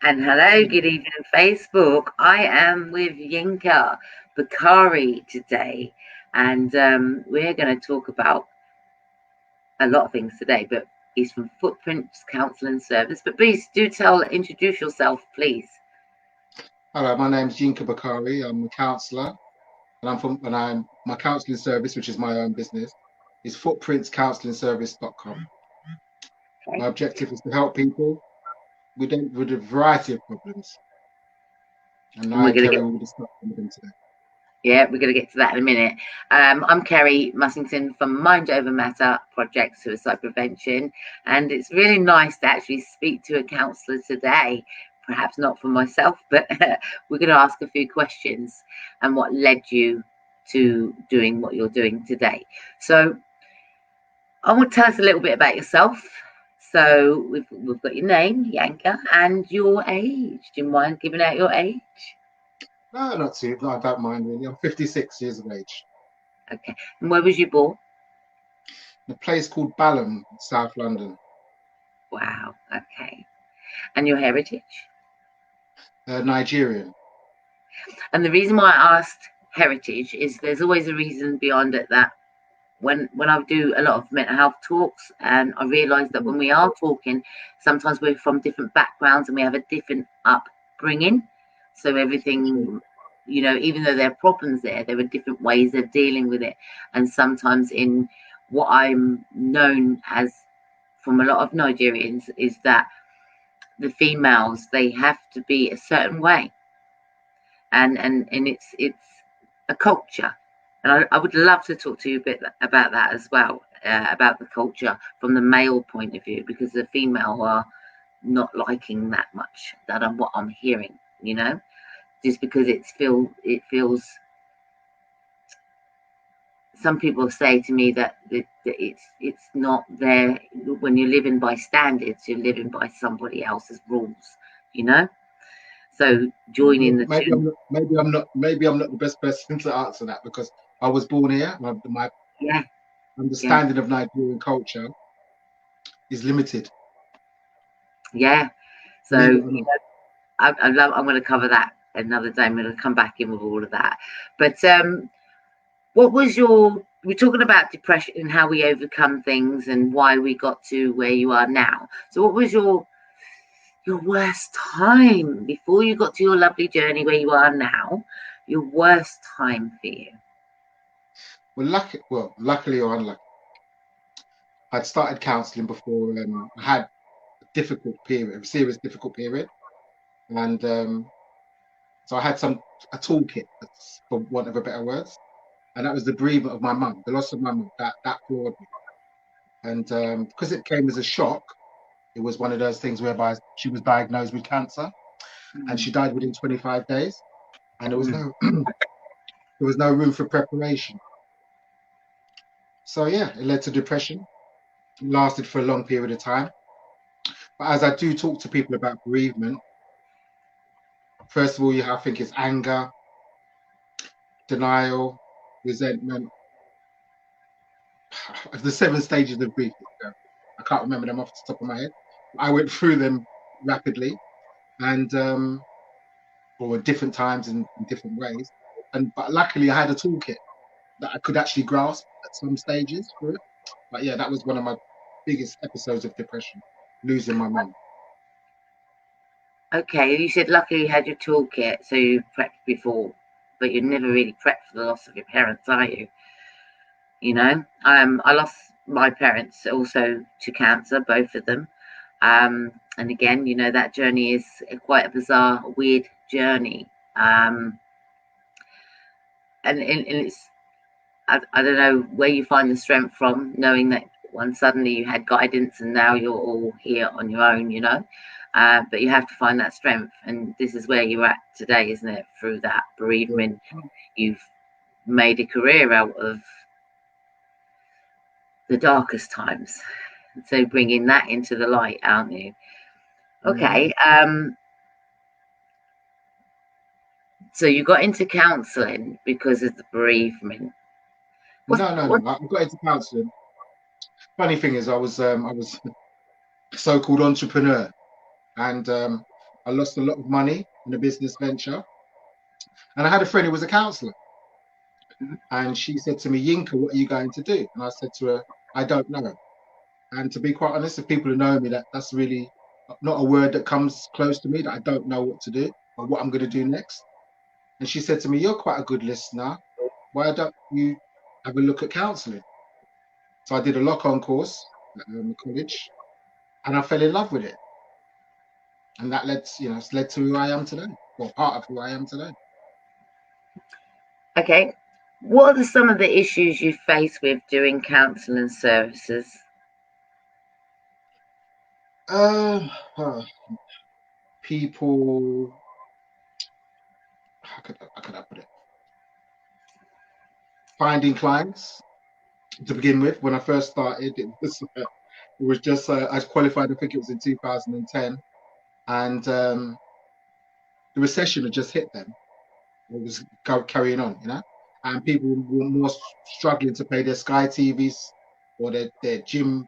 And hello, good evening, Facebook. I am with Yinka Bakare today, and we're going to talk about a lot of things today. But he's from Footprints Counselling Service. But please do introduce yourself, please. Hello, my name's Yinka Bakare. I'm a counsellor, and my counselling service, which is my own business, is footprintscounselingservice.com. Okay. My objective is to help people with a variety of problems, and I and Kerry will discuss some of them today. Yeah, we're going to get to that in a minute. I'm Kerry Mussington from Mind Over Matter Project Suicide Prevention, and it's really nice to actually speak to a counsellor today. Perhaps not for myself, but we're going to ask a few questions and what led you to doing what you're doing today. So I want to tell us a little bit about yourself. So we've got your name, Yinka, and your age. Do you mind giving out your age? No, not too. No, I don't mind really. I'm 56 years of age. Okay. And where was you born? In a place called Balham, South London. Wow. Okay. And your heritage? Nigerian. And the reason why I asked heritage is there's always a reason beyond it, that when I do a lot of mental health talks, and I realise that when we are talking, sometimes we're from different backgrounds and we have a different upbringing. So everything, you know, even though there are problems there are different ways of dealing with it. And sometimes in what I'm known as from a lot of Nigerians is that the females, they have to be a certain way, and it's a culture. And I would love to talk to you a bit about that as well, about the culture from the male point of view, because the female are not liking that much. That I'm what I'm hearing, you know, just because it feels. Some people say to me that it's not there. When you're living by standards, you're living by somebody else's rules, you know. So joining the two. Maybe I'm not the best person to answer that, because I was born here. My understanding of Nigerian culture is limited. Yeah. So you know, I'm going to cover that another day. I'm going to come back in with all of that. But what was we're talking about depression and how we overcome things and why we got to where you are now. So what was your worst time before you got to your lovely journey where you are now? Your worst time for you? Well, luckily or unlucky, I'd started counselling before I had a serious difficult period, and so I had a toolkit, for want of a better words, and that was the bereavement of my mum, the loss of my mum. That floored me, and because it came as a shock, it was one of those things whereby she was diagnosed with cancer, and she died within 25 days, and there was no room for preparation. So yeah, it led to depression. It lasted for a long period of time. But as I do talk to people about bereavement, first of all, you have to think it's anger, denial, resentment. The 7 stages of grief. I can't remember them off the top of my head. I went through them rapidly, and or at different times in different ways. But luckily, I had a toolkit that I could actually grasp at some stages for it. But yeah, that was one of my biggest episodes of depression, losing my mum. Okay, you said luckily you had your toolkit, so you prepped before, but you never really prepped for the loss of your parents, are you? You know, I lost my parents also to cancer, both of them. And again, you know, that journey is quite a bizarre, weird journey. And it's, I don't know where you find the strength from, knowing that once suddenly you had guidance and now you're all here on your own, you know. But you have to find that strength, and this is where you're at today, isn't it? Through that bereavement, you've made a career out of the darkest times. So bringing that into the light, aren't you? Okay. So you got into counselling because of the bereavement. No. I got into counselling. Funny thing is, I was so-called entrepreneur, and I lost a lot of money in a business venture. And I had a friend who was a counsellor. And she said to me, Yinka, what are you going to do? And I said to her, I don't know. And to be quite honest, if people who know me, that's really not a word that comes close to me, that I don't know what to do or what I'm going to do next. And she said to me, you're quite a good listener. Why don't you have a look at counselling? So I did a lock-on course at college, and I fell in love with it. And that led to who I am today, or part of who I am today. Okay. What are some of the issues you face with during counselling services? People, how could I put it? Finding clients. To begin with, when I first started, it was just I qualified. I think it was in 2010, and the recession had just hit them. It was carrying on, and people were more struggling to pay their Sky TVs or their gym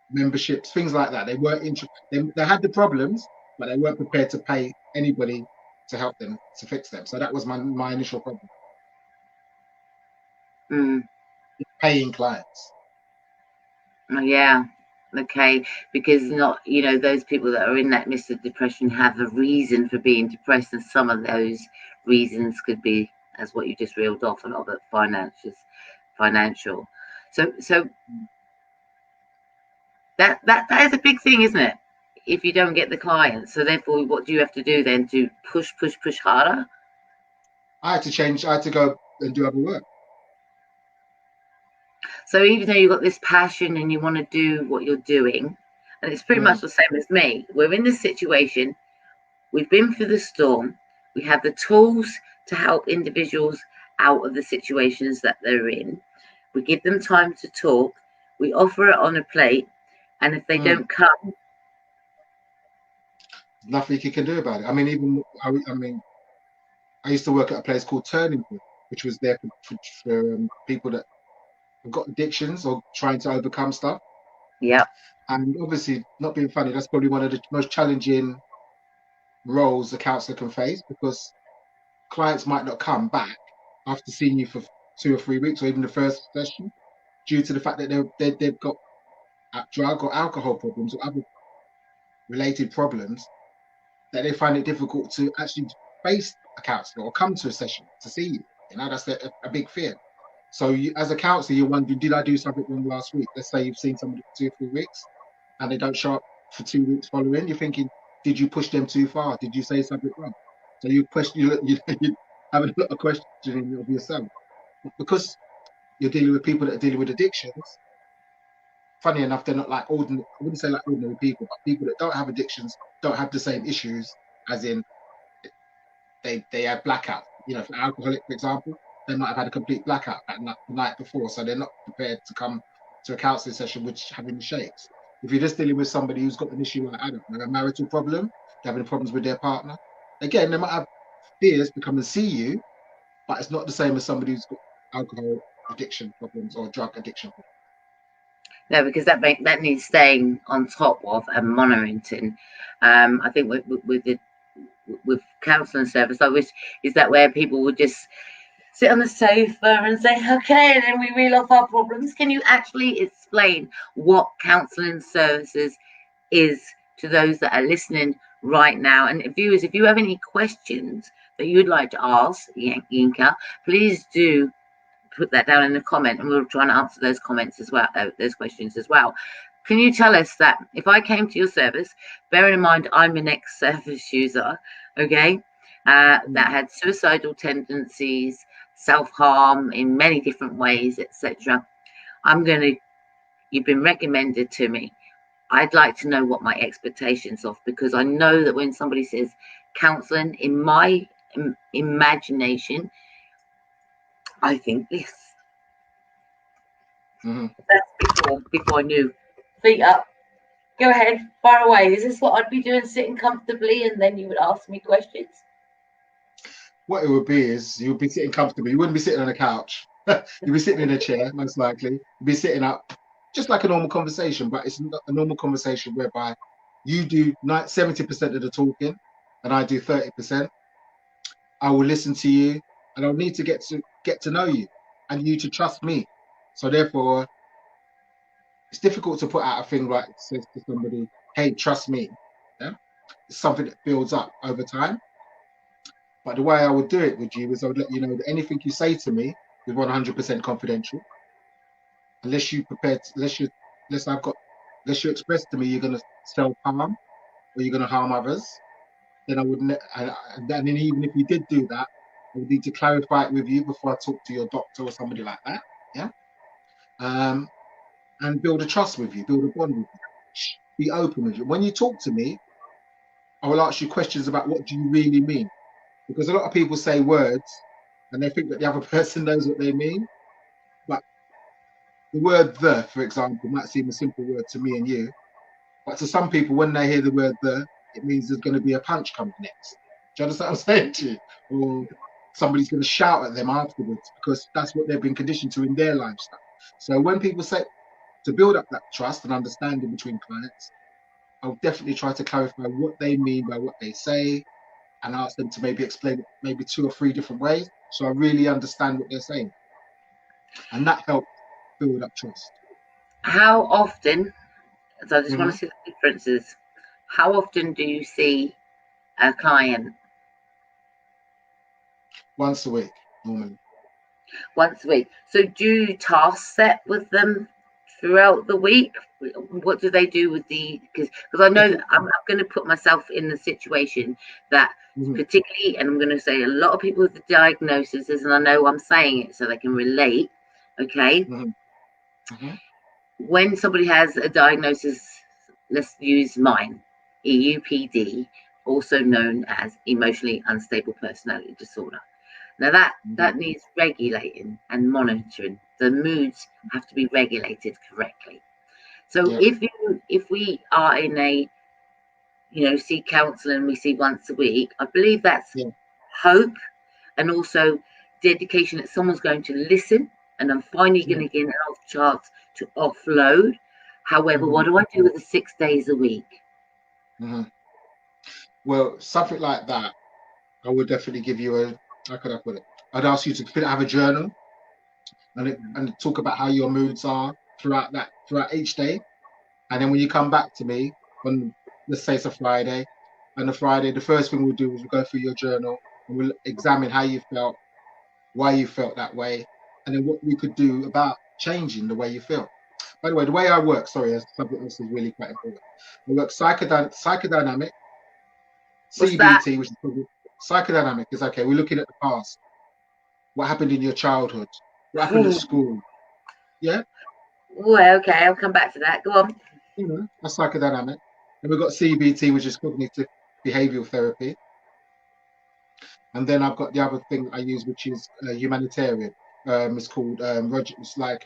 memberships, things like that. They weren't they had the problems, but they weren't prepared to pay anybody to help them to fix them. So that was my initial problem. Paying clients. Yeah. Okay. Because those people that are in that midst of depression have a reason for being depressed, and some of those reasons could be, as what you just reeled off, a lot of it financial. So that is a big thing, isn't it? If you don't get the clients, so therefore, what do you have to do then to push harder? I had to change. I had to go and do other work. So even though you've got this passion and you want to do what you're doing, and it's pretty much the same as me, we're in this situation, we've been through the storm, we have the tools to help individuals out of the situations that they're in, we give them time to talk, we offer it on a plate, and if they don't come, nothing you can do about it. I mean, I used to work at a place called Turning Point, which was there for people that have got addictions or trying to overcome stuff. Yeah. And obviously, not being funny, that's probably one of the most challenging roles a counsellor can face, because clients might not come back after seeing you for 2 or 3 weeks, or even the first session, due to the fact that they've got drug or alcohol problems or other related problems, that they find it difficult to actually face a counsellor or come to a session to see you. That's a big fear. So as a counsellor, you're wondering, did I do something wrong last week? Let's say you've seen somebody for 2 or 3 weeks and they don't show up for 2 weeks following. You're thinking, did you push them too far? Did you say something wrong? So you have a lot of questioning of yourself. Because you're dealing with people that are dealing with addictions, funny enough, they're not like ordinary, I wouldn't say like ordinary people, but people that don't have addictions don't have the same issues, as in they have blackouts. For alcoholic, for example, they might have had a complete blackout the night before, so they're not prepared to come to a counselling session with having the shakes. If you're just dealing with somebody who's got an issue like, I don't know, a marital problem, they're having problems with their partner, again, they might have fears to come and see you, but it's not the same as somebody who's got alcohol addiction problems or drug addiction problems. No, because that needs staying on top of and monitoring. I think with counselling service, I wish is that where people would just sit on the sofa and say, okay, and then we reel off our problems. Can you actually explain what counselling services is to those that are listening right now? And viewers, if you have any questions that you'd like to ask Yinka, please do put that down in the comment, and we'll try and answer those comments as well, those questions as well. Can you tell us that if I came to your service, bearing in mind I'm an ex-service user, okay, that had suicidal tendencies, self-harm in many different ways, etc., you've been recommended to me. I'd like to know what my expectations are, because I know that when somebody says counselling, in my imagination, I think this. That's before I knew. Feet up. Go ahead, fire away. Is this what I'd be doing, sitting comfortably, and then you would ask me questions? What it would be is you would be sitting comfortably. You wouldn't be sitting on a couch. You'd be sitting in a chair, most likely. You'd be sitting up, just like a normal conversation, but it's not a normal conversation whereby you do 70% of the talking, and I do 30%, I will listen to you, and I'll need to get to know you and you to trust me. So therefore, it's difficult to put out a thing like says to somebody, "Hey, trust me." Yeah, it's something that builds up over time. But the way I would do it with you is I would let you know that anything you say to me is 100% confidential, unless you unless you express to me you're going to self harm or you're going to harm others. Then I wouldn't. And then even if you did do that, I would need to clarify it with you before I talk to your doctor or somebody like that. Yeah. And build a trust with you, build a bond with you. Be open with you. When you talk to me, I will ask you questions about what do you really mean, because a lot of people say words and they think that the other person knows what they mean. But the word "the," for example, might seem a simple word to me and you, but to some people, when they hear the word "the," it means there's going to be a punch coming next. Do you understand what I'm saying to you? Or somebody's going to shout at them afterwards, because that's what they've been conditioned to in their lifestyle. So when people say, to build up that trust and understanding between clients, I'll definitely try to clarify what they mean by what they say, and ask them to maybe explain it maybe 2 or 3 different ways, so I really understand what they're saying, and that helps build up trust. How often, so I just want Mm-hmm. to see the differences, how often do you see a client? Once a week, normally. Once a week. So do you task set with them throughout the week? What do they do with because I know that I'm going to put myself in the situation that Mm-hmm. particularly, and I'm going to say a lot of people with the diagnoses, and I know I'm saying it so they can relate, okay? Mm-hmm. Mm-hmm. When somebody has a diagnosis, let's use mine, EUPD, also known as emotionally unstable personality disorder. Now that needs regulating and monitoring. The moods have to be regulated correctly. So Yeah. if we are in a see counselling, we see once a week, I believe that's hope and also dedication that someone's going to listen, and I'm finally going to get an chance to offload. However, what do I do with the 6 days a week? Mm-hmm. Well, something like that, I would definitely give you a, how could I put it? I'd ask you to have a journal and talk about how your moods are throughout each day. And then when you come back to me on, let's say it's a Friday, and the Friday, the first thing we'll do is we'll go through your journal and we'll examine how you felt, why you felt that way, and then what we could do about changing the way you feel. By the way, the way I work, sorry, something else is really quite important. I work psychodynamic, What's that? CBT, which is probably psychodynamic, is okay. We're looking at the past, what happened in your childhood, what happened at school. Yeah. Well, okay, I'll come back to that. Go on. That's psychodynamic. And we've got CBT, which is cognitive behavioral therapy. And then I've got the other thing I use, which is humanitarian. It's called Roger. It's like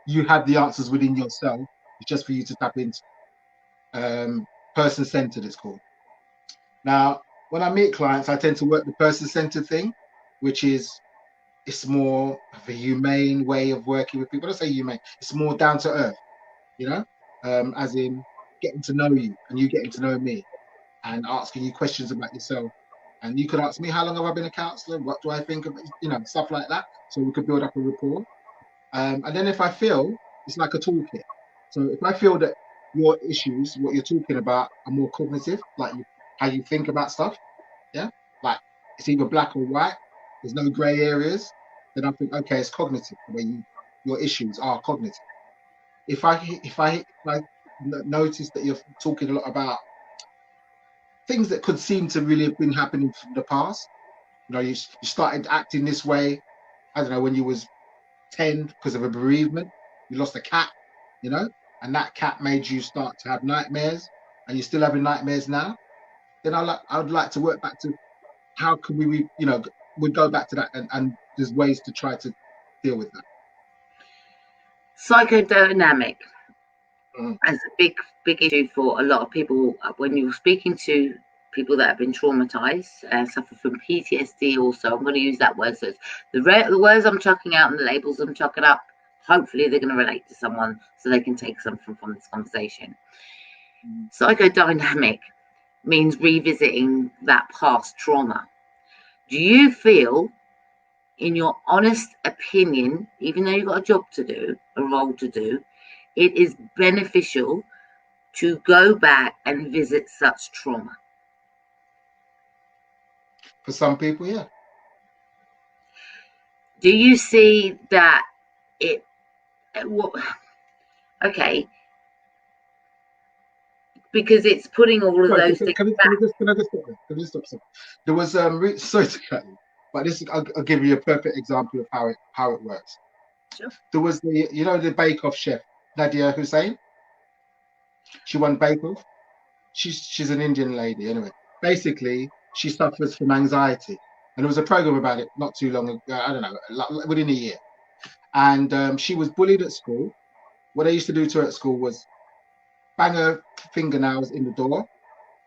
you have the answers within yourself. It's just for you to tap into. Person-centered, it's called. Now, when I meet clients, I tend to work the person-centered thing, which is it's more of a humane way of working with people. I say humane. It's more down to earth, as in getting to know you and you getting to know me and asking you questions about yourself. And you could ask me, how long have I been a counsellor? What do I think of, stuff like that. So we could build up a rapport. And then if I feel, it's like a toolkit. So if I feel that your issues, what you're talking about, are more cognitive, like how you think about stuff, yeah, like it's either black or white, there's no grey areas, then I think, okay, it's cognitive. The way your issues are cognitive. If I notice that you're talking a lot about things that could seem to really have been happening from the past, you started acting this way, I don't know, when you was 10 because of a bereavement, you lost a cat, and that cat made you start to have nightmares, and you're still having nightmares now, then I would like to work back to how can we'd go back to that, and there's ways to try to deal with that. Psychodynamic as a big issue for a lot of people when you're speaking to people that have been traumatized, suffer from PTSD. Also, I'm going to use that word. So the words I'm chucking out and the labels I'm chucking up, hopefully they're going to relate to someone so they can take something from this conversation. Psychodynamic. means revisiting that past trauma. Do you feel, in your honest opinion, even though you've got a job to do, a role to do, it is beneficial to go back and visit such trauma? For some people, yeah. Do you see that it, okay, because it's putting all of those things back. Can I just stop there? Can I just stop there? There was sorry to cut you, but this is, I'll give you a perfect example of how it works. Sure. There was the Bake Off chef, Nadia Hussain. She won Bake Off. She's an Indian lady anyway. Basically, she suffers from anxiety, and there was a program about it not too long ago. I don't know, within a year. And she was bullied at school. What they used to do to her at school was bang her fingernails in the door,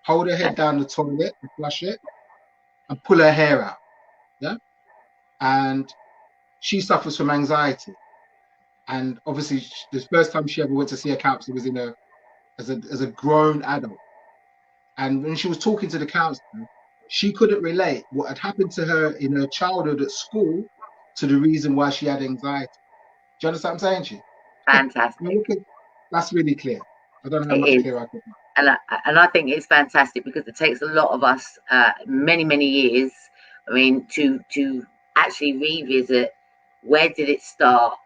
hold her head down the toilet and flush it, and pull her hair out. Yeah, and she suffers from anxiety. And obviously, the first time she ever went to see a counsellor was as a grown adult. And when she was talking to the counsellor, she couldn't relate what had happened to her in her childhood at school to the reason why she had anxiety. Do you understand what I'm saying to you? Fantastic. That's really clear. I don't know how much clearer I could be. And I think it's fantastic because it takes a lot of us many years, I mean, to actually revisit where did it start,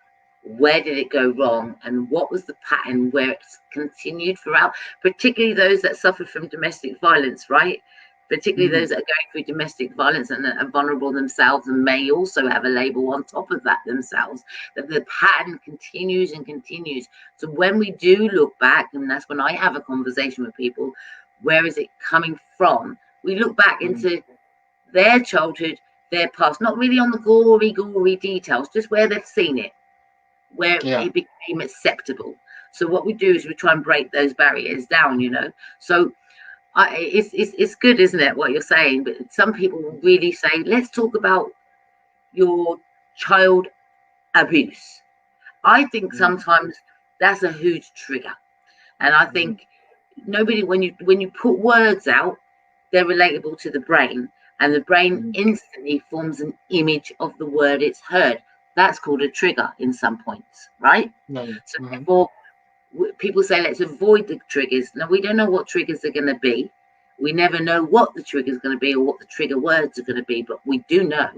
where did it go wrong, and what was the pattern where it's continued throughout, particularly those that suffer from domestic violence, right? Particularly those that are going through domestic violence and are vulnerable themselves and may also have a label on top of that themselves, that the pattern continues and continues. So when we do look back, and that's when I have a conversation with people, where is it coming from? We look back into their childhood, their past, not really on the gory details, just where they've seen it, where it became acceptable. So what we do is we try and break those barriers down, So it's good, isn't it, what you're saying? But some people will really say, let's talk about your child abuse. I think sometimes that's a huge trigger. And I think nobody, when you put words out, they're relatable to the brain. And the brain instantly forms an image of the word it's heard. That's called a trigger in some points, right? So therefore, people say, let's avoid the triggers. Now, we don't know what triggers are going to be. We never know what the trigger is going to be or what the trigger words are going to be. But we do know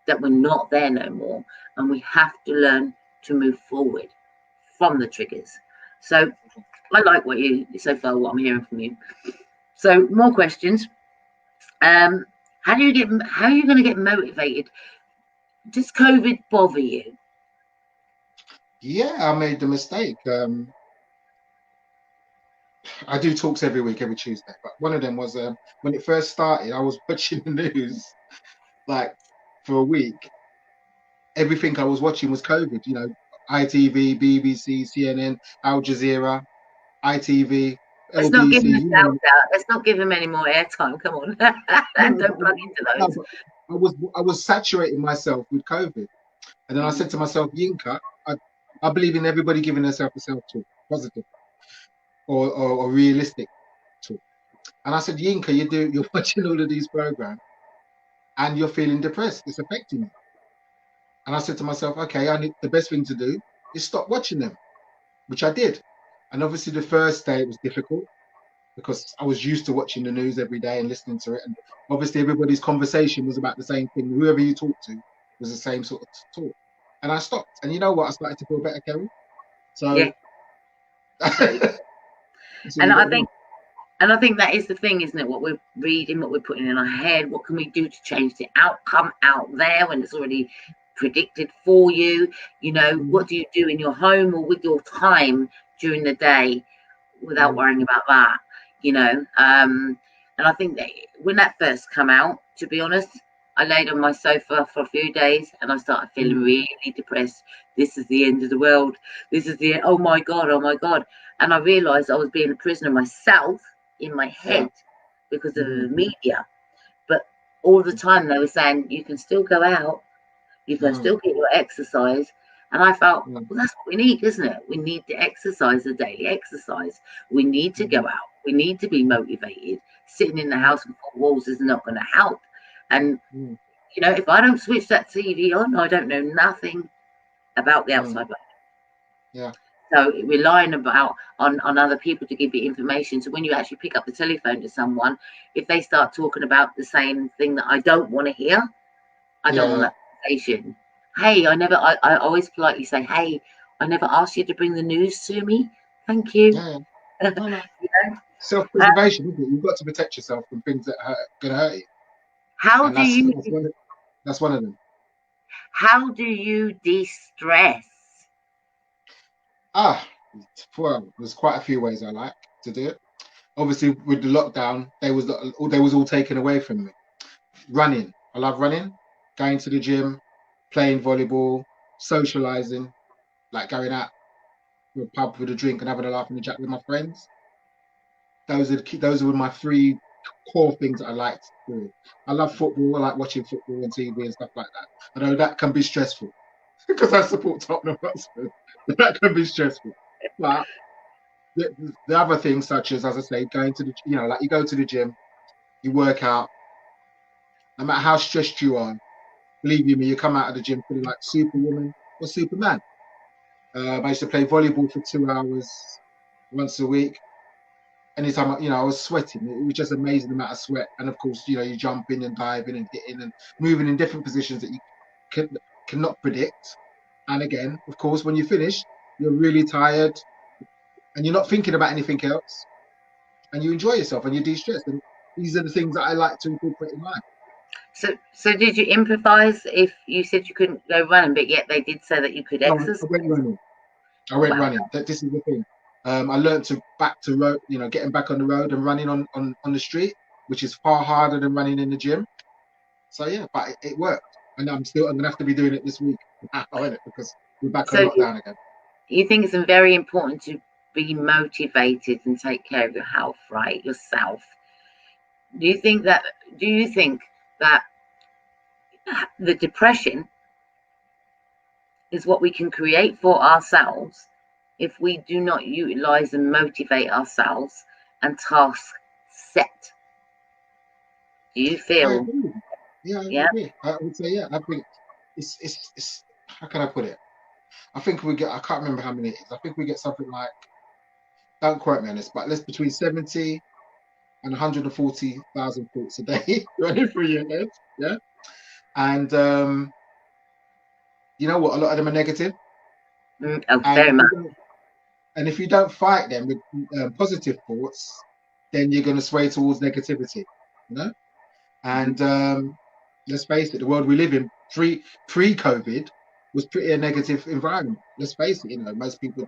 that we're not there no more. And we have to learn to move forward from the triggers. So I like what I'm hearing from you. So more questions. How are you going to get motivated? Does COVID bother you? Yeah, I made the mistake. I do talks every week, every Tuesday, but one of them was when it first started, I was watching the news like for a week. Everything I was watching was COVID, ITV, BBC, CNN, Al Jazeera, ITV, Let's LBC. not give them out. Let's not give them any more airtime. Come on. Don't plug into those. I was saturating myself with COVID. And then I said to myself, Yinka, I believe in everybody giving themselves a self-talk, positive or realistic talk. And I said, Yinka, you're watching all of these programs and you're feeling depressed. It's affecting you. And I said to myself, okay, the best thing to do is stop watching them, which I did. And obviously the first day it was difficult because I was used to watching the news every day and listening to it. And obviously everybody's conversation was about the same thing. Whoever you talked to was the same sort of talk. And I stopped. And you know what? I started to feel better, Kerry. So yeah. And I think that is the thing, isn't it? What we're reading, what we're putting in our head, what can we do to change the outcome out there when it's already predicted for you? What do you do in your home or with your time during the day without worrying about that? And I think that when that first come out, to be honest, I laid on my sofa for a few days and I started feeling really depressed. This is the end of the world. This is the oh my God. And I realized I was being a prisoner myself in my head because of the media. But all the time they were saying you can still go out, you can still get your exercise. And I felt, well, that's what we need, isn't it? We need to exercise, the daily exercise. We need to go out. We need to be motivated. Sitting in the house with four walls is not going to help. And you know, if I don't switch that TV on, I don't know nothing about the outside world. Yeah. So relying on other people to give you information. So when you actually pick up the telephone to someone, if they start talking about the same thing that I don't want to hear, I don't want that conversation. Hey, I always politely say, hey, I never asked you to bring the news to me. Thank you. No. You know? Self-preservation, isn't it? You've got to protect yourself from things that are going to hurt you. How do you? That's one of them. How do you de-stress? Well, there's quite a few ways I like to do it. Obviously, with the lockdown, they was all taken away from me. Running, I love running. Going to the gym, playing volleyball, socializing, like going out to a pub with a drink and having a laugh and a chat with my friends. Those were my three core things that I liked to do. I love football. I like watching football on TV and stuff like that. I know that can be stressful because I support Tottenham Hotspur. That can be stressful. But the other things, such as I say, going to the, like you go to the gym, you work out. No matter how stressed you are, believe you me, you come out of the gym feeling like Superwoman or Superman. I used to play volleyball for 2 hours once a week. Anytime I was sweating, it was just amazing amount of sweat. And of course, you jumping and diving and hitting and moving in different positions that you cannot predict. And again, of course, when you finish, you're really tired and you're not thinking about anything else, and you enjoy yourself and you de-stress. And these are the things that I like to incorporate in life. So did you improvise if you said you couldn't go running, but yet they did say that you could exercise? I went running. This is the thing. I learned getting back on the road and running on the street, which is far harder than running in the gym. So yeah, but it worked, and I'm gonna have to be doing it this week because we're back on lockdown again. You think it's very important to be motivated and take care of your health, right? Yourself. Do you think that the depression is what we can create for ourselves if we do not utilize and motivate ourselves and task set? Do you feel? I agree. I would say I think it's how can I put it? I think we get, I can't remember how many it is. I think we get something like, don't quote me on this, but let's between 70 and 140,000 thoughts a day running through your head. Yeah. And you know what? A lot of them are negative. Very much. And if you don't fight them with positive thoughts, then you're going to sway towards negativity, And let's face it, the world we live in pre-COVID was pretty a negative environment. Let's face it, most people,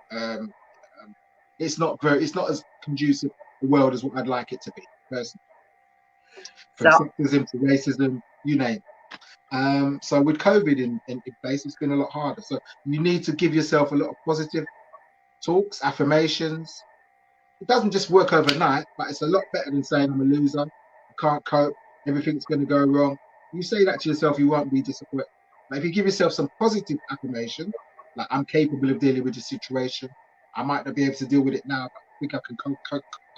it's not as conducive a world as what I'd like it to be, personally. From sexism to racism, you name it. So with COVID in place, it's been a lot harder. So you need to give yourself a lot of positive talks, affirmations. It doesn't just work overnight, but it's a lot better than saying I'm a loser, I can't cope, everything's going to go wrong. You say that to yourself, you won't be disappointed. But if you give yourself some positive affirmation, like I'm capable of dealing with the situation, I might not be able to deal with it now, but I think I can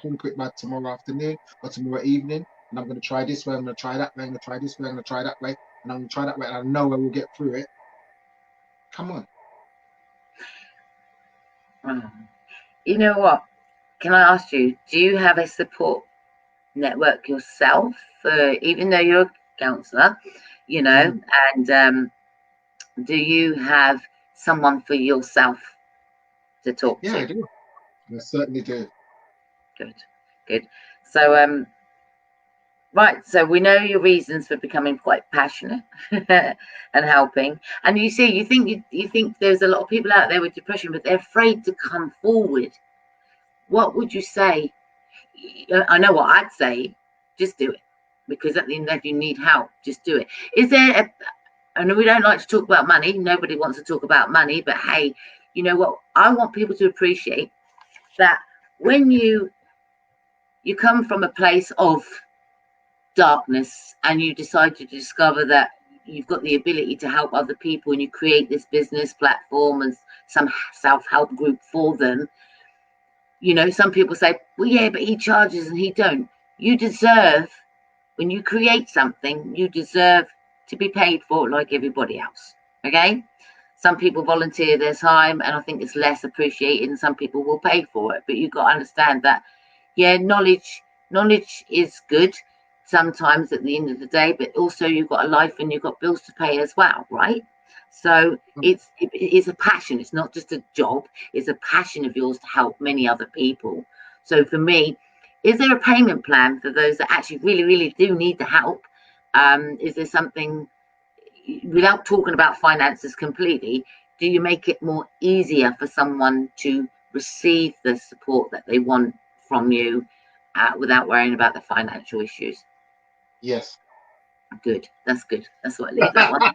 conquer it by tomorrow afternoon or tomorrow evening, and I'm going to try this way, I'm going to try that way, I'm going to try this way, I'm going to try that way, and I'm going to try that way, and I know I will get through it. Come on. You know what? Can I ask you, do you have a support network yourself? Even though you're a counsellor, and do you have someone for yourself to talk to? Yeah, I do. I certainly do. Good. So, right. So we know your reasons for becoming quite passionate and helping. And you think there's a lot of people out there with depression, but they're afraid to come forward. What would you say? I know what I'd say. Just do it, because at the end, if you need help, just do it. Is there and we don't like to talk about money. Nobody wants to talk about money, but hey, you know what? I want people to appreciate that when you come from a place of darkness and you decide to discover that you've got the ability to help other people, and you create this business platform and some self-help group for them, You know, some people say, well, yeah, but he charges and he don't. You deserve, when you create something, you deserve to be paid for it like everybody else. Okay? Some people volunteer their time, and I think it's less appreciated, and some people will pay for it. But you've got to understand that, yeah, knowledge is good sometimes at the end of the day, but also you've got a life and you've got bills to pay as well, right? So it's a passion. It's not just a job. It's a passion of yours to help many other people. So for me, is there a payment plan for those that actually really, really do need the help? Is there something, without talking about finances completely, do you make it more easier for someone to receive the support that they want from you without worrying about the financial issues? Yes. Good. That's good. That's what I leave that one.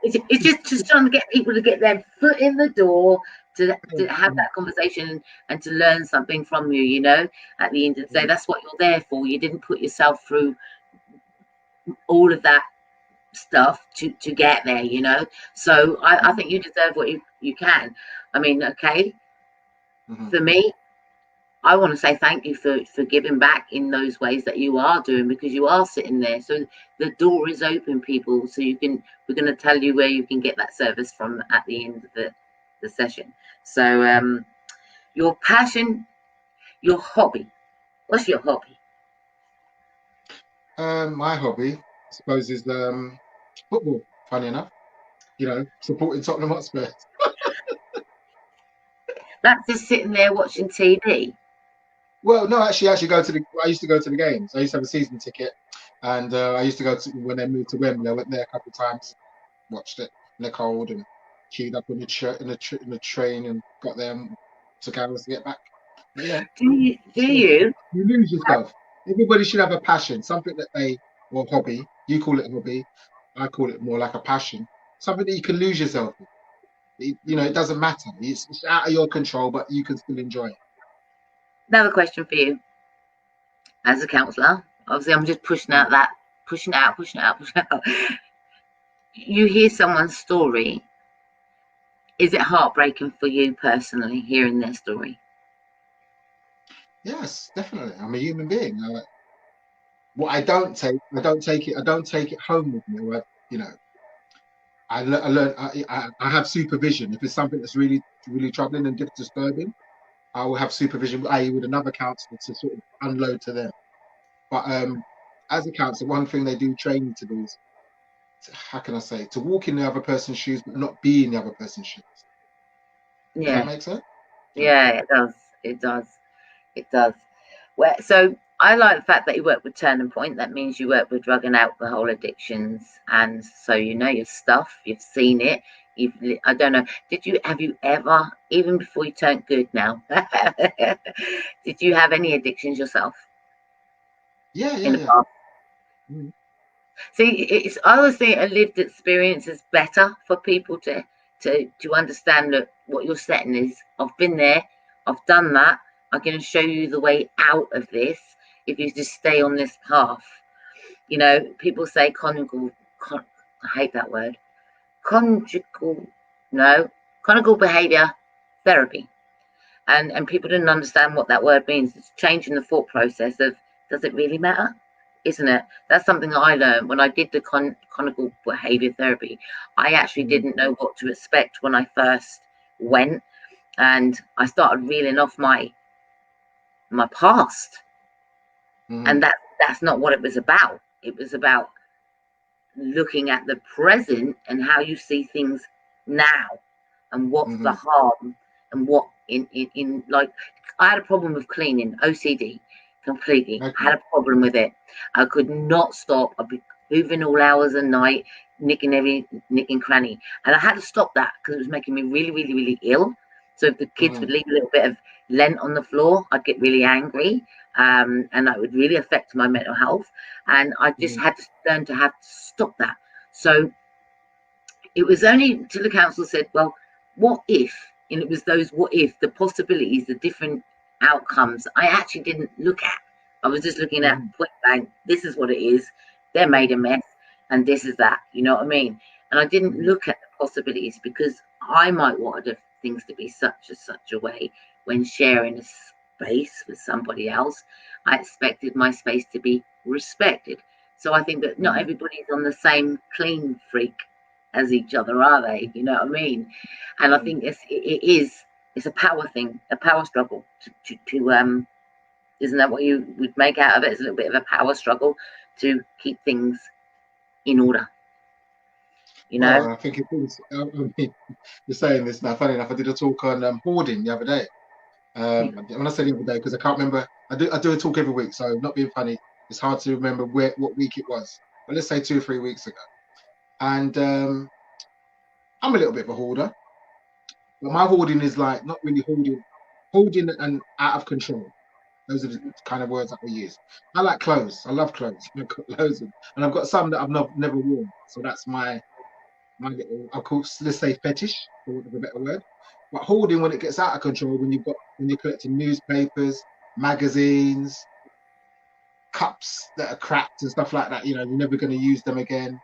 It's just trying to get people to get their foot in the door, to have that conversation and to learn something from you, you know, at the end of the day. That's what you're there for. You didn't put yourself through all of that stuff to get there, you know. So I think you deserve what you can. I mean, okay, for me, I want to say thank you for giving back in those ways that you are doing, because you are sitting there. So the door is open, people. So we're going to tell you where you can get that service from at the end of the session. So your passion, your hobby. What's your hobby? My hobby, I suppose, is football. Funny enough, you know, supporting Tottenham Hotspur. That's just sitting there watching TV. Well, no, actually, I used to go to the games. I used to have a season ticket, and I used to go to when they moved to Wembley. I went there a couple of times, watched it in the cold, and queued up in the train, and got there and took hours to get back. But yeah, Do you? you lose yourself. Everybody should have a passion, something that or hobby. You call it a hobby, I call it more like a passion. Something that you can lose yourself in. You know, it doesn't matter. It's out of your control, but you can still enjoy it. Another question for you. As a counsellor, obviously I'm just pushing out. You hear someone's story. Is it heartbreaking for you personally hearing their story? Yes, definitely. I'm a human being. What I don't take it home with me. You know, I learn. I have supervision. If it's something that's really, really troubling and disturbing, I will have supervision, i.e., with another counsellor to sort of unload to them. But as a counsellor, one thing they do train you to do is, how can I say, to walk in the other person's shoes, but not be in the other person's shoes. Does that Yeah. make sense? Yeah, it does. It does. It does. Well, so I like the fact that you work with Turning Point. That means you work with drug and alcohol addictions, and so you know your stuff. You've seen it. I don't know. Have you ever, even before you turned good now, did you have any addictions yourself? Yeah, In yeah, the yeah. past? Mm. See, I always think a lived experience is better for people to understand that what you're setting is. I've been there. I've done that. I'm going to show you the way out of this if you just stay on this path. You know, people say I hate that word. Conjugal, no, conjugal behavior therapy. And people didn't understand what that word means. It's changing the thought process of, does it really matter? Isn't it? That's something that I learned when I did the conjugal behavior therapy. I actually didn't know what to expect when I first went, and I started reeling off my past, and that's not what it was about. It was about looking at the present and how you see things now, and what's the harm, and what in like, I had a problem with cleaning, OCD completely. I had a problem with it. I could not stop. I'd be moving all hours of night, nicking every nick and cranny, and I had to stop that because it was making me really, really, really ill. So if the kids would leave a little bit of lint on the floor, I'd get really angry, and that would really affect my mental health. And I just had to learn to have to stop that. So it was only till the council said, well, what if? And it was those what if, the possibilities, the different outcomes I actually didn't look at. I was just looking at point blank, this is what it is. They're made a mess, and this is that. You know what I mean? And I didn't look at the possibilities because I might want things to be such a way, when sharing a space with somebody else, I expected my space to be respected. So I think that not everybody's on the same clean freak as each other, are they? You know what I mean? And I think it's a power thing, a power struggle to isn't that what you would make out of it? It's a little bit of a power struggle to keep things in order. You know? Well, I think it is. I mean, you're saying this now. Funny enough, I did a talk on hoarding the other day. When I say the other day, because I can't remember. I do a talk every week, so not being funny, it's hard to remember what week it was. But let's say 2 or 3 weeks ago. And I'm a little bit of a hoarder, but my hoarding is like not really hoarding and out of control. Those are the kind of words that we use. I like clothes. I love clothes. I've got loads of, and I've got some that I've never worn. So that's my little, I'll call, let's say, fetish, for want of a better word. But hoarding, when it gets out of control, when you're collecting newspapers, magazines, cups that are cracked and stuff like that, you know, you're never going to use them again.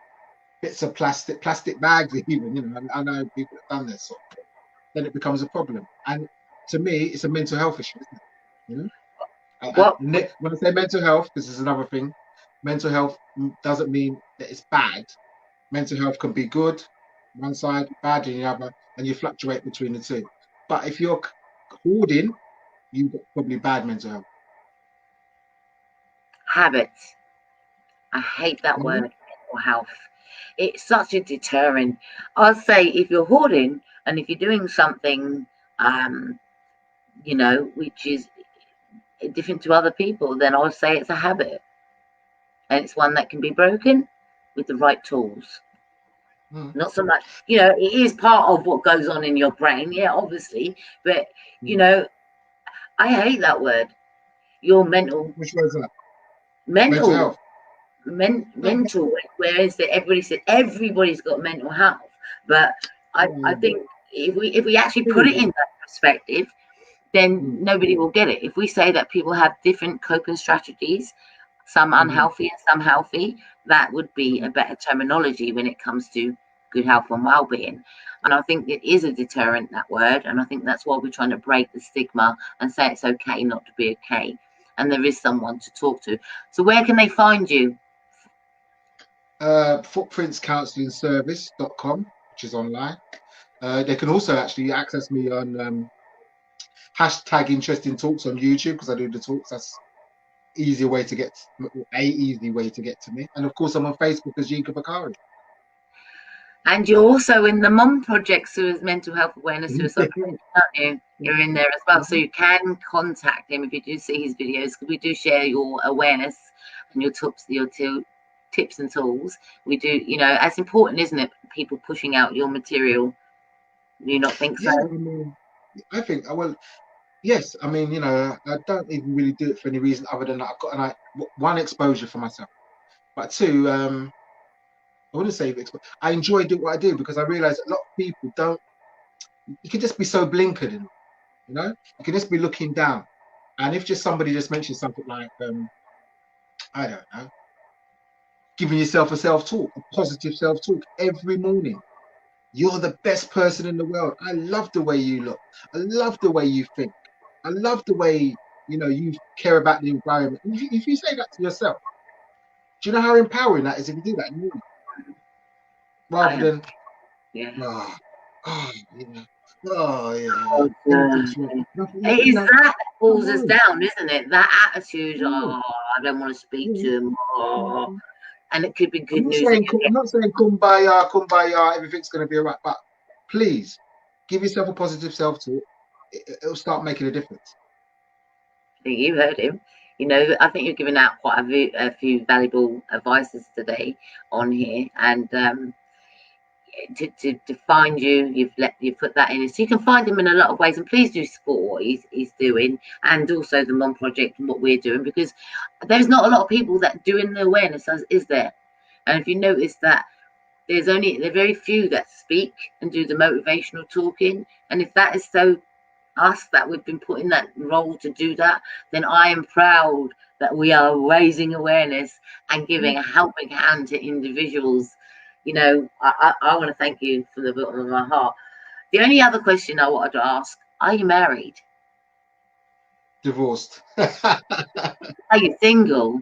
Bits of plastic bags, even, you know, I know people have done this sort of thing. Then it becomes a problem. And to me, it's a mental health issue, isn't it? You know? When I say mental health, this is another thing. Mental health doesn't mean that it's bad. Mental health can be good, one side, bad in the other, and you fluctuate between the two. But if you're hoarding, you've got probably bad mental health. Habits. I hate that word, mental health. It's such a deterrent. I'll say if you're hoarding and if you're doing something, you know, which is different to other people, then I would say it's a habit. And it's one that can be broken with the right tools. Not so much, you know, it is part of what goes on in your brain, yeah, obviously, but you know, I hate that word. Your mental. Which word's that? Mental health. Mental. Whereas everybody said everybody's got mental health, but I think if we actually put it in that perspective, then nobody will get it. If we say that people have different coping strategies, some unhealthy and some healthy, that would be a better terminology when it comes to good health and well-being. And I think it is a deterrent, that word, and I think that's why we're trying to break the stigma and say it's okay not to be okay, and there is someone to talk to. So where can they find you? footprintscounselingservice.com, which is online. They can also actually access me on hashtag interesting talks on YouTube, because I do the talks. That's a easy way to get to me. And of course, I'm on Facebook as Yinka Bakare. And you're also in the Mum Project, mental health awareness suicide, aren't you? You're in there as well, so you can contact him if you do see his videos, because we do share your awareness and your tips and tools. We do, you know, it's important, isn't it? People pushing out your material. Do you not think so? Yeah, I mean, I think, well, yes. I mean, you know, I don't even really do it for any reason other than that I've got one, exposure for myself, but two, I wouldn't say I enjoy doing what I do, because I realize a lot of people don't. You can just be so blinkered, you know. You can just be looking down, and if just somebody just mentions something like, I don't know, giving yourself a self-talk, a positive self-talk every morning. You're the best person in the world. I love the way you look. I love the way you think. I love the way, you know, you care about the environment. If you say that to yourself, do you know how empowering that is if you do that in the morning? Rather than, yeah. It is that pulls us down, isn't it? That attitude, I don't want to speak to him. And it could be good news. I'm not saying kumbaya, everything's going to be all right, but please give yourself a positive self-talk. It'll start making a difference. I think you heard him. You know, I think you're giving out quite a few valuable advices today on here, and to find you, you've put that in, so you can find him in a lot of ways. And please do support what he's doing, and also the Mum Project and what we're doing, because there's not a lot of people that doing the awareness, is there? And if you notice that there are very few that speak and do the motivational talking, and if that is so us that we've been put in that role to do that, then I am proud that we are raising awareness and giving a helping hand to individuals. You know, I want to thank you from the bottom of my heart. The only other question I wanted to ask, are you married? Divorced. Are you single?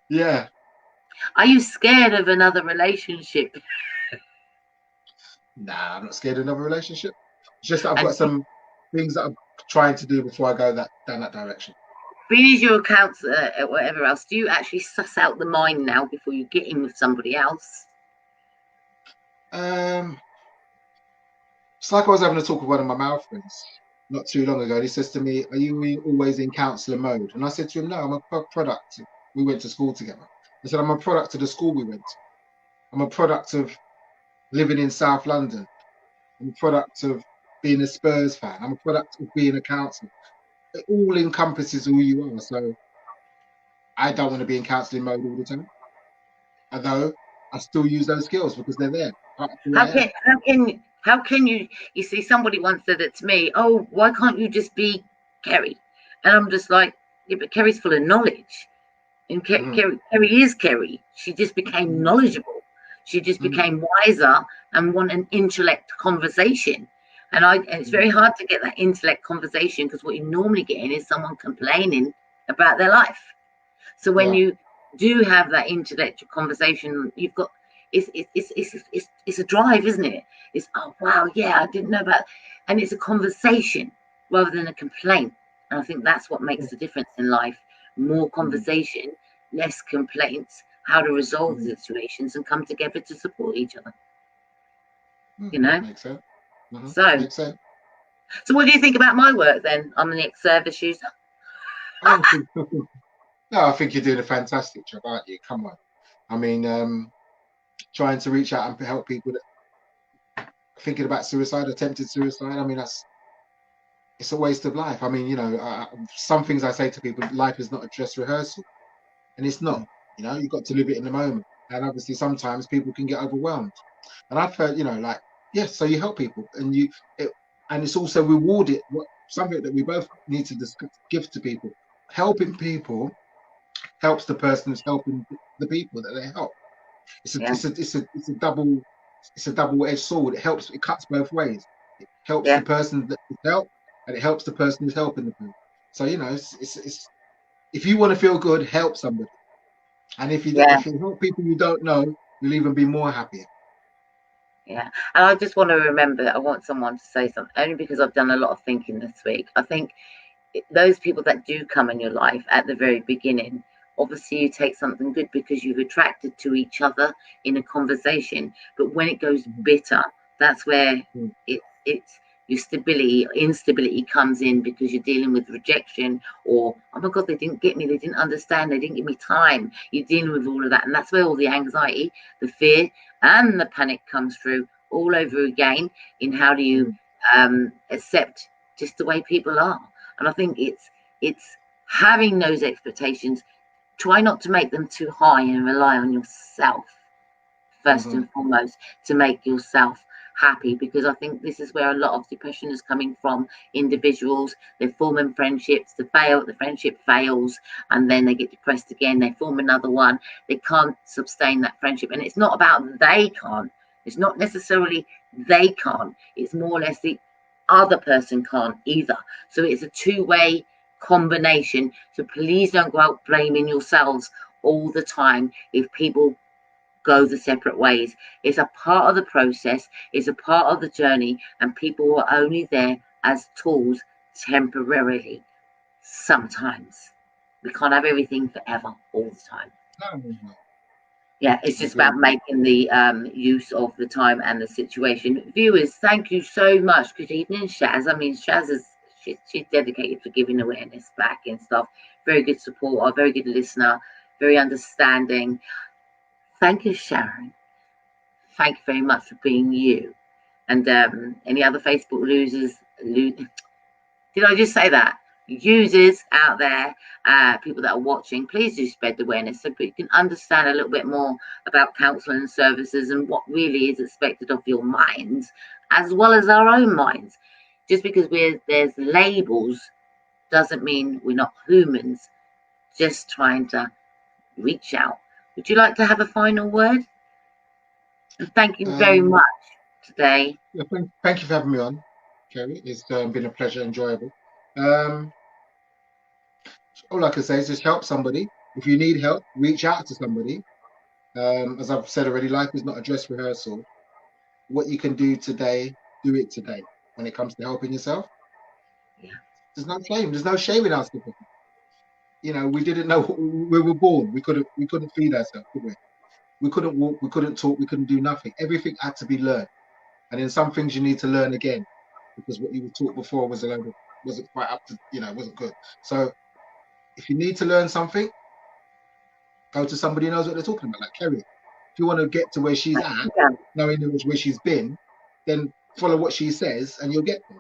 Yeah. Are you scared of another relationship? Nah, I'm not scared of another relationship. It's just that I've got And some things that I'm trying to do before I go down that direction. being as you're a counsellor or whatever else, do you actually suss out the mind now before you get in with somebody else? Um, it's like I was having a talk with one of my male friends not too long ago. And he says to me, "Are you always in counselor mode?" And I said to him, "No, I'm a product. We went to school together." I said, "I'm a product of the school we went to. I'm a product of living in South London. I'm a product of being a Spurs fan. I'm a product of being a counsellor. It all encompasses who you are. So I don't want to be in counselling mode all the time. Although I still use those skills because they're there, part of who How I am." can you see somebody once said it to me, oh, why can't you just be Kerry? And I'm just like, yeah, but Kerry's full of knowledge. And Mhm, Kerry is Kerry. She just became mhm, knowledgeable. She just mhm, became wiser and want an intellect conversation. And it's mhm. very hard to get that intellect conversation because what you normally get in is someone complaining about their life. So when Yeah. you do have that intellectual conversation, you've got it's a drive, isn't it? It's, oh wow, yeah, I didn't know about, and it's a conversation rather than a complaint. And I think that's what makes the difference in life. More Mhm, conversation, less complaints, how to resolve mhm, situations and come together to support each other, mhm. you know? Makes sense. So Makes sense. so what do you think about my work then? I'm an ex-service user. I think, no, I think you're doing a fantastic job, aren't you? Come on. I mean, trying to reach out and help people that thinking about suicide, attempted suicide. I mean, it's a waste of life. I mean, some things I say to people, life is not a dress rehearsal, and it's not. You've got to live it in the moment. And obviously, sometimes people can get overwhelmed. And I've heard, like, yes, so you help people, and it's also rewarded. Something that we both need to give to people. Helping people helps the person who's helping the people that they help. It's a Yeah, it's a it's a it's a double-edged sword. It helps. It cuts both ways. It helps the yeah, person that is helped, and it helps the person who's helping the person. So it's if you want to feel good, help somebody. And yeah. if you help people you don't know, you'll even be more happier. Yeah, and I just want to remember that I want someone to say something, only because I've done a lot of thinking this week. I think those people that do come in your life at the very beginning, obviously you take something good because you've attracted to each other in a conversation. But when it goes Mhm, bitter, that's where mhm, it's your instability comes in because you're dealing with rejection or, oh my God, they didn't get me, they didn't understand, they didn't give me time. You're dealing with all of that. And that's where all the anxiety, the fear, and the panic comes through all over again in how do you mhm, accept just the way people are. And I think it's having those expectations. Try not to make them too high and rely on yourself first mhm, and foremost to make yourself happy, because I think this is where a lot of depression is coming from. Individuals, they're forming friendships, the friendship fails, and then they get depressed again, they form another one, they can't sustain that friendship. And it's not about they can't, it's not necessarily they can't, it's more or less the other person can't either. So it's a two-way combination. So please don't go out blaming yourselves all the time if people go the separate ways. It's a part of the process, it's a part of the journey, and people are only there as tools temporarily. Sometimes we can't have everything forever all the time. no, no, no. Yeah, it's I just agree about with you. making the use of the time and the situation. Viewers, thank you so much. Good evening, Shaz. I mean, Shaz is she's dedicated for giving awareness back and stuff. Very good supporter, very good listener, very understanding. Thank you, Sharon. Thank you very much for being you. And any other Facebook did I just say that? Users out there, people that are watching, please do spread the awareness so you can understand a little bit more about counselling services and what really is expected of your minds, as well as our own minds. Just because there's labels doesn't mean we're not humans. Just trying to reach out. Would you like to have a final word? And thank you very Um, much today. yeah, thank you for having me on, Kerry. It's been a pleasure, enjoyable. Um, all I can say is just help somebody. If you need help, reach out to somebody. As I've said already, life is not a dress rehearsal. What you can do today, do it today. When it comes to helping yourself, Yeah. there's no shame. There's no shame in asking for help. You know, we didn't know we were born. We couldn't feed ourselves, could we? We couldn't walk. We couldn't talk. We couldn't do nothing. Everything had to be learned. And then some things you need to learn again, because what you were taught before was wasn't quite up to, wasn't good. So if you need to learn something, go to somebody who knows what they're talking about, like Kerry. If you want to get to where she's at, Yeah. knowing where she's been, then follow what she says and you'll get there.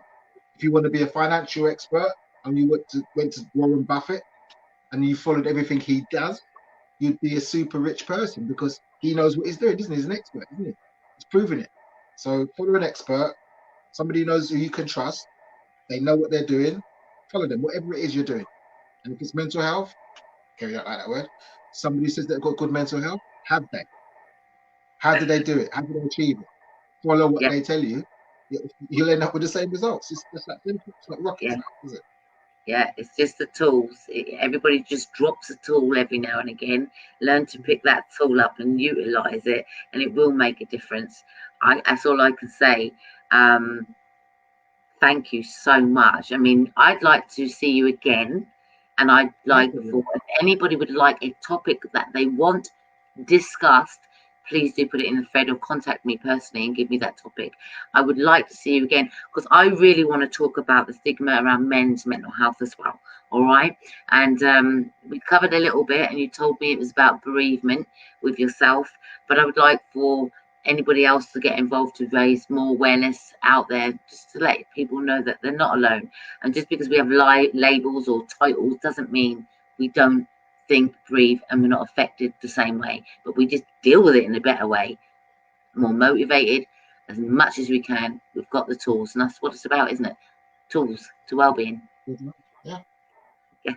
If you want to be a financial expert and you went to Warren Buffett and you followed everything he does, you'd be a super rich person because he knows what he's doing, isn't he? He's an expert, isn't he? He's proven it. So follow an expert, somebody who knows who you can trust. They know what they're doing. Follow them, whatever it is you're doing. And if it's mental health, Kerry, I like that word. Somebody says they've got good mental health, have they? How do they do it? How do they achieve it? Follow what Yeah. they tell you. You'll end up with the same results. It's just that simple. It's not rocket Yeah. science, is it? Yeah, it's just the tools. Everybody just drops a tool every now and again. Learn to pick that tool up and utilize it, and it will make a difference. That's all I can say. Thank you so much. I mean, I'd like to see you again, and I'd No like problem. for if anybody would like a topic that they want discussed, please do put it in the thread or contact me personally and give me that topic. I would like to see you again because I really want to talk about the stigma around men's mental health as well. All right. And we covered a little bit, and you told me it was about bereavement with yourself, but I would like for anybody else to get involved to raise more awareness out there, just to let people know that they're not alone. And just because we have labels or titles doesn't mean we don't think, breathe, and we're not affected the same way, but we just deal with it in a better way, more motivated as much as we can. We've got the tools, and that's what it's about, isn't it? Tools to well-being. Yeah. Yeah.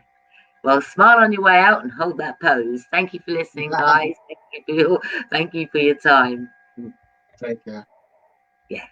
Well, smile on your way out and hold that pose. Thank you for listening, guys. Thank you for your time. Take care. Yeah.